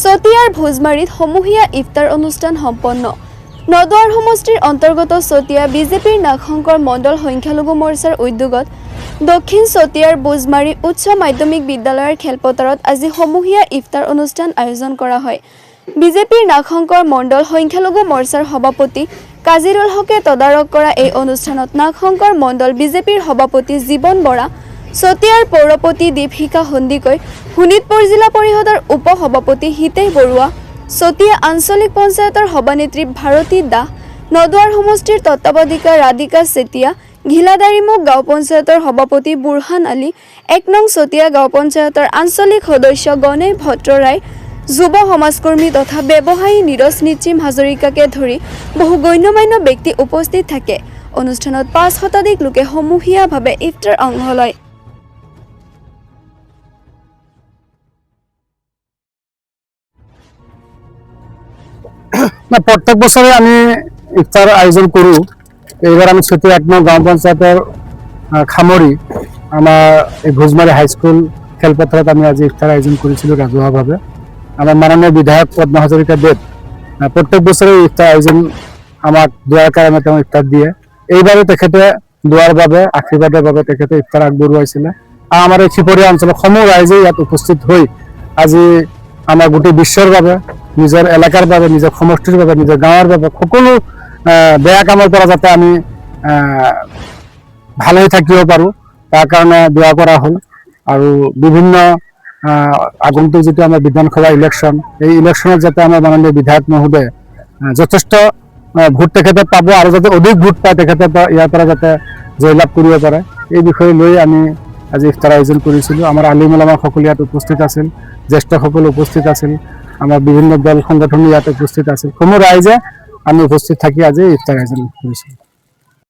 চতিয়াৰ ভোজমাৰীত সমূহীয়া ইফতাৰ অনুষ্ঠান সম্পন্ন। নদুৱাৰ সমষ্টিৰ অন্তৰ্গত চতিয়া বিজেপিৰ নাগশংকৰ মণ্ডল সংখ্যালঘু মৰ্চাৰ উদ্যোগত দক্ষিণ চতিয়াৰ ভোজমাৰী উচ্চ মাধ্যমিক বিদ্যালয়ৰ খেলপথাৰত আজি সমূহীয়া ইফতাৰ অনুষ্ঠান আয়োজন কৰা হয়। বিজেপিৰ নাগশংকৰ মণ্ডল সংখ্যালঘু মৰ্চাৰ সভাপতি কাজিৰুল হকে তদাৰক কৰা এই অনুষ্ঠানত নাগশংকৰ মণ্ডল বিজেপিৰ সভাপতি জীৱন বৰা, চতিয়াৰ পৌৰপতি দীপশিখা সন্দিকৈ, শোণিতপুৰ জিলা পৰিষদৰ উপ সভাপতি হিতেশ বৰুৱা, চতিয়া আঞ্চলিক পঞ্চায়তৰ সভানেত্ৰী ভাৰতী দাস, নদুৱাৰ সমষ্টিৰ তত্ত্বাৱধায়িকা ৰাধিকা চেতিয়া, ঘিলাদাৰিমুখ গাঁও পঞ্চায়তৰ সভাপতি বুৰহান আলী, ১ নং চতিয়া গাঁও পঞ্চায়তৰ আঞ্চলিক সদস্য গণেশ ভট্টৰাই, যুৱ সমাজকৰ্মী তথা ব্যৱসায়ী নীৰজ নিচিম হাজৰিকাকে ধৰি বহু গণ্যমান্য ব্যক্তি উপস্থিত থাকে। অনুষ্ঠানত ৫ শতাধিক লোকে সমূহীয়াভাৱে ইফতাৰ অংশ লয়। প্রত্যেক বছরে আমি ইফতার আয়োজন করু। এইবার আমি চতিয়া ১ নং গাঁও পঞ্চায়েতের খামরি আমার এই ভোজমারি হাইস্কুল খেলপথাৰত আমি আজি ইফতাৰ আয়োজন কৰেছিল ৰাজহুৱাভাৱে। আমাৰ মাননীয় বিধায়ক পদ্মা হাজৰিকা দেৱ প্ৰত্যেক বছৰে ইফতাৰ আয়োজন আমাক দোয়াৰ কাৰণে তেওঁ ইফতাৰ দিয়ে। এইবাৰো তেখেতে দোয়াৰ বাবে আশীৰ্বাদৰ বাবে তেখেতে ইফতাৰ আগবঢ়োৱাইছিলে। আৰু আমাৰ এই খিপৰীয়া অঞ্চলৰ সমূহ ৰাইজে ইয়াত উপস্থিত হৈ আজি আমাৰ গোটেই বিশ্বৰ বাবে, নিজৰ এলেকাৰ বাবে, নিজৰ সমষ্টিৰ বাবে, নিজৰ গাঁৱৰ বাবে সকলো বেয়া কামৰ পৰা যাতে আমি ভাল হৈ থাকিব পাৰোঁ তাৰ কাৰণে দোয়া কৰা হ'ল। আৰু বিভিন্ন আগন্তুক যিটো আমাৰ বিধানসভা ইলেকশ্যন, এই ইলেকশ্যনত যাতে আমাৰ মাননীয় বিধায়ক মহোদয়ে যথেষ্ট ভোট তেখেতে পাব আৰু যাতে অধিক ভোট পায় তেখেতে ইয়াৰ পৰা যাতে জয়লাভ কৰিব পাৰে, এই বিষয়ে লৈ আমি আজি ইফতাৰ আয়োজন কৰিছিলোঁ। আমাৰ আলিম ওলামাসকল ইয়াত উপস্থিত আছিল, জ্যেষ্ঠসকল উপস্থিত আছিল, আমাৰ বিভিন্ন দল সংগঠন ইয়াত উপস্থিত আছিল। সমূহ ৰাইজে আমি উপস্থিত থাকি আজি ইফতাৰ আয়োজন কৰিছিলোঁ।